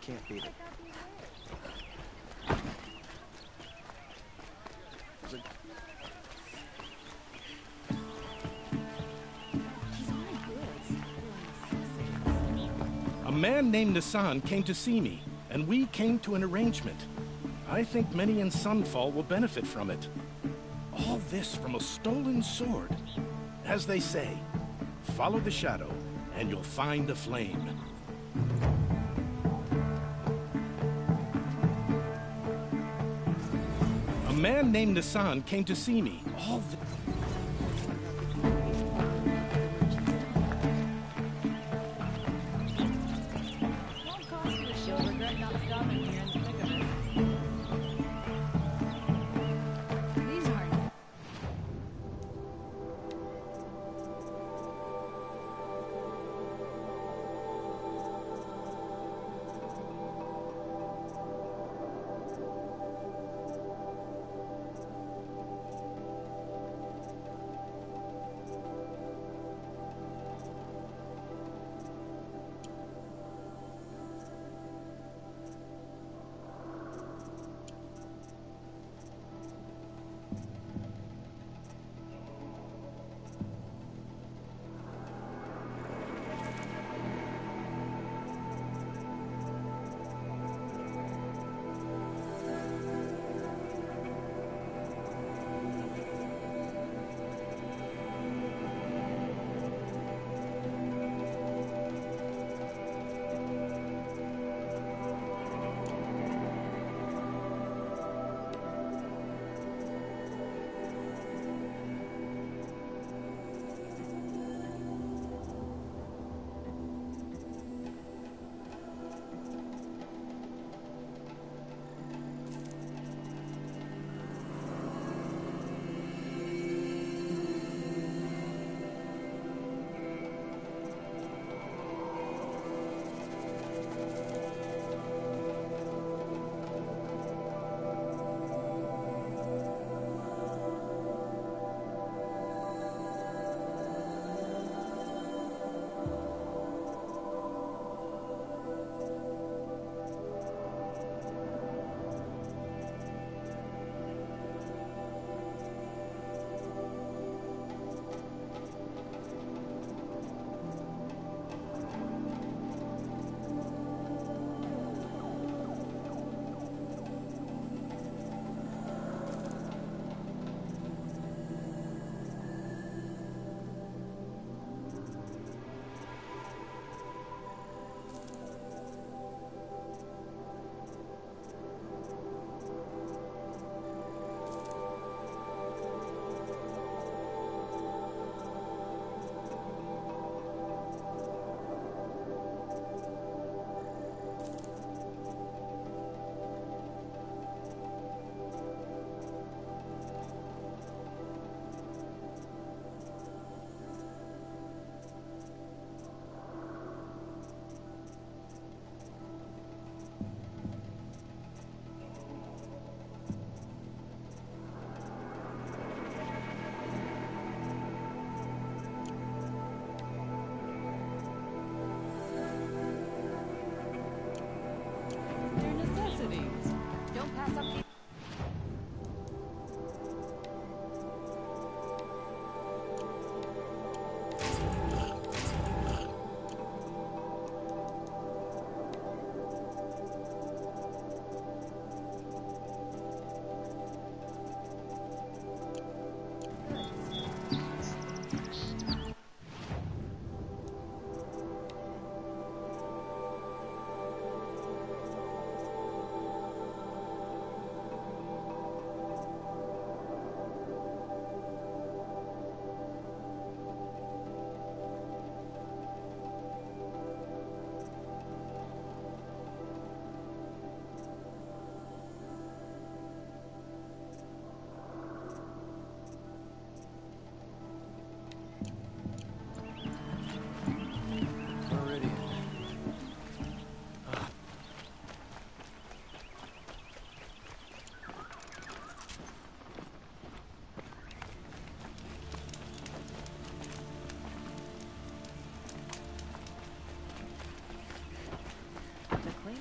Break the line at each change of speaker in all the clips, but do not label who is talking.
can't beat it.
A man named Nassan came to see me, and we came to an arrangement. I think many in Sunfall will benefit from it. All this from a stolen sword. As they say, follow the shadow, and you'll find a flame. A man named Nassan came to see me.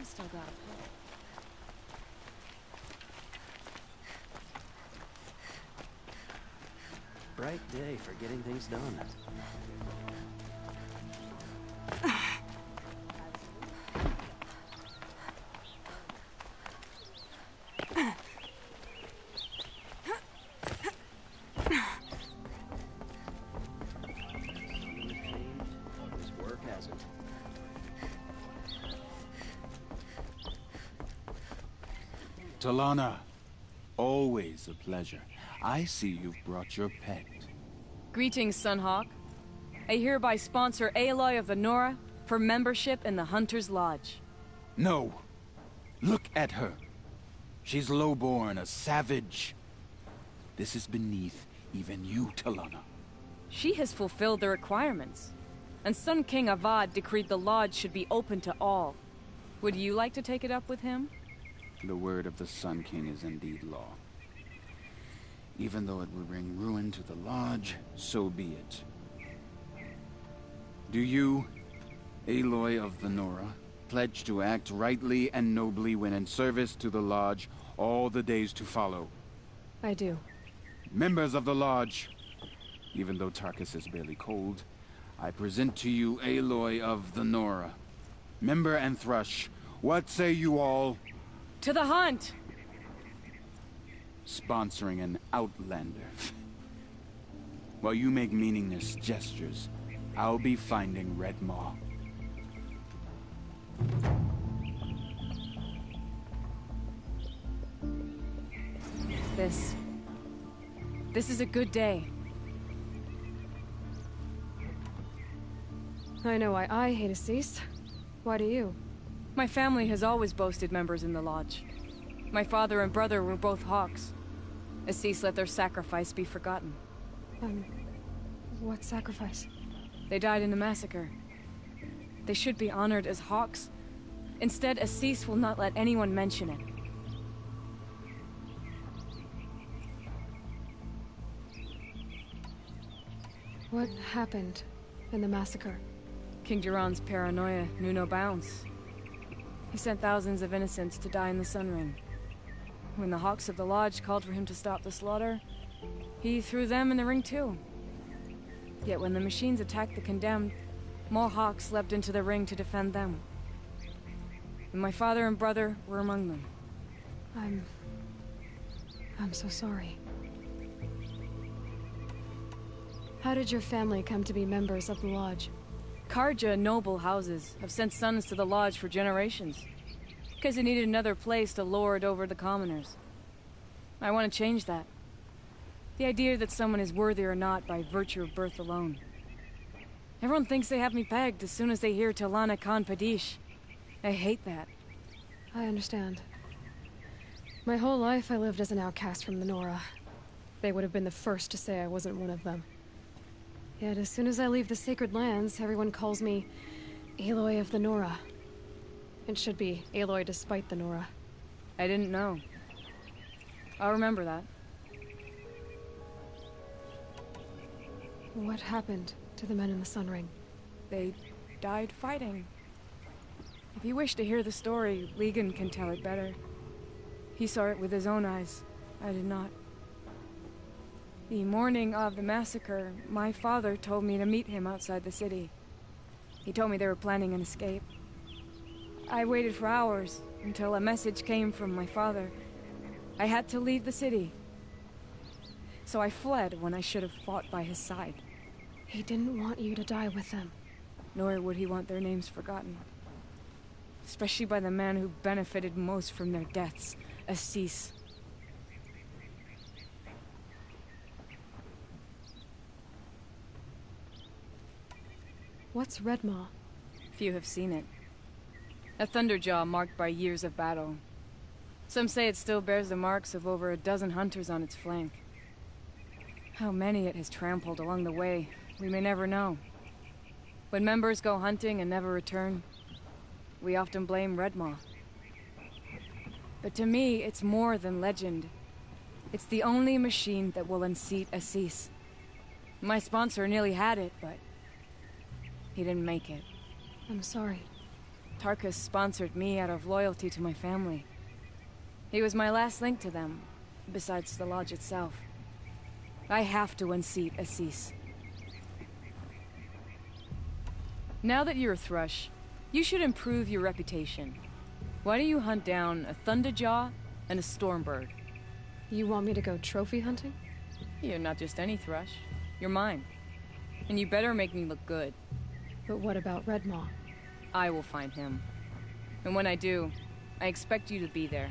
still got a pull.
Bright day for getting things done. This work hasn't.
Talana, always a pleasure. I see you've brought your pet.
Greetings, Sunhawk. I hereby sponsor Aloy of the Nora for membership in the Hunter's Lodge.
No. Look at her. She's lowborn, a savage. This is beneath even you, Talana.
She has fulfilled the requirements, and Sun King Avad decreed the Lodge should be open to all. Would you like to take it up with him?
The word of the Sun King is indeed law. Even though it would bring ruin to the Lodge, so be it. Do you, Aloy of the Nora, pledge to act rightly and nobly when in service to the Lodge all the days to follow?
I do.
Members of the Lodge, even though Tarkus is barely cold, I present to you Aloy of the Nora. Member and Thrush, what say you all?
To the hunt!
Sponsoring an outlander. While you make meaningless gestures, I'll be finding Redmaw.
This is a good day.
I know why I hate Assis. Why do you?
My family has always boasted members in the Lodge. My father and brother were both Hawks. Assis let their sacrifice be forgotten.
What sacrifice?
They died in a massacre. They should be honored as Hawks. Instead, Assis will not let anyone mention it.
What happened in the massacre?
King Jiran's paranoia knew no bounds. He sent thousands of innocents to die in the Sun Ring. When the Hawks of the Lodge called for him to stop the slaughter, he threw them in the ring too. Yet when the machines attacked the condemned, more Hawks leapt into the ring to defend them. And my father and brother were among them.
I'm so sorry. How did your family come to be members of the Lodge?
Karja noble houses have sent sons to the Lodge for generations, because they needed another place to lord over the commoners. I want to change that. The idea that someone is worthy or not by virtue of birth alone. Everyone thinks they have me pegged as soon as they hear Talana Khan Padish. I hate that.
I understand. My whole life I lived as an outcast from the Nora. They would have been the first to say I wasn't one of them. Yet as soon as I leave the Sacred Lands, everyone calls me Aloy of the Nora. It should be Aloy despite the Nora.
I didn't know. I'll remember that.
What happened to the men in the Sun Ring?
They died fighting. If you wish to hear the story, Legan can tell it better. He saw it with his own eyes. I did not. The morning of the massacre, my father told me to meet him outside the city. He told me they were planning an escape. I waited for hours until a message came from my father. I had to leave the city. So I fled when I should have fought by his side.
He didn't want you to die with them.
Nor would he want their names forgotten. Especially by the man who benefited most from their deaths, Assis.
What's Redmaw?
Few have seen it. A thunderjaw marked by years of battle. Some say it still bears the marks of over a dozen hunters on its flank. How many it has trampled along the way, we may never know. When members go hunting and never return, we often blame Redmaw. But to me, it's more than legend. It's the only machine that will unseat Assis. My sponsor nearly had it, but he didn't make it.
I'm sorry.
Tarkus sponsored me out of loyalty to my family. He was my last link to them, besides the lodge itself. I have to unseat Assis. Now that you're a Thrush, you should improve your reputation. Why don't you hunt down a Thunderjaw and a Stormbird?
You want me to go trophy hunting?
You're not just any Thrush. You're mine. And you better make me look good.
But what about Redmaw?
I will find him. And when I do, I expect you to be there.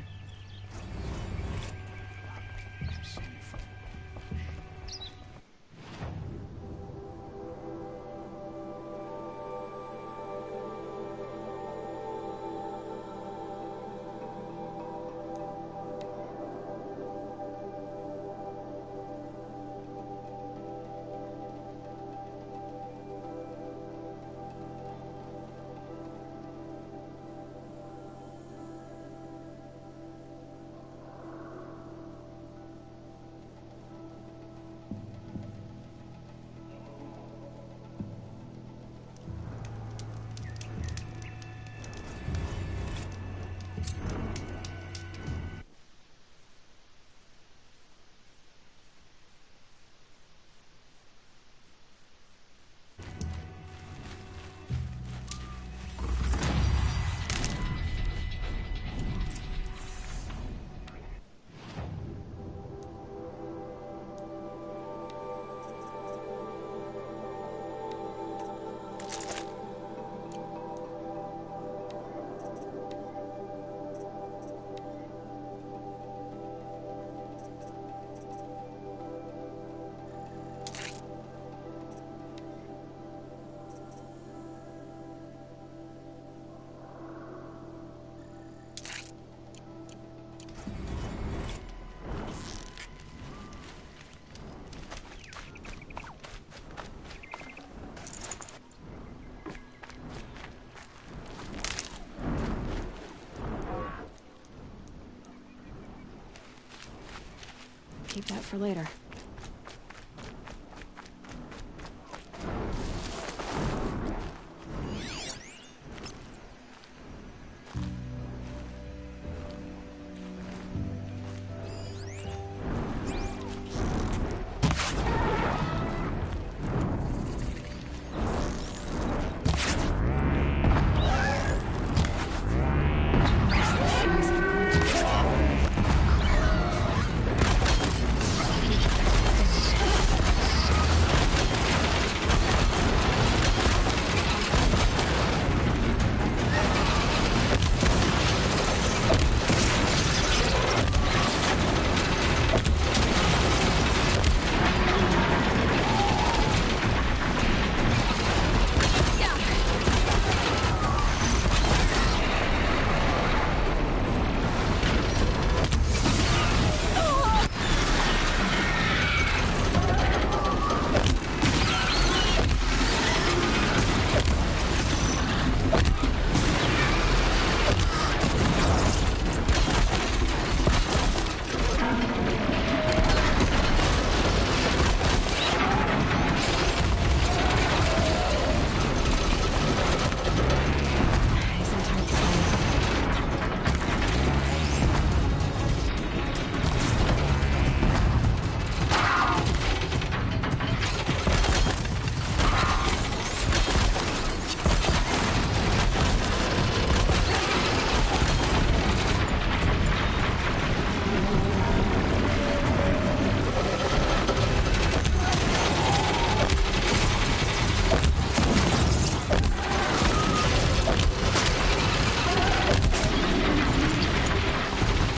Keep that for later.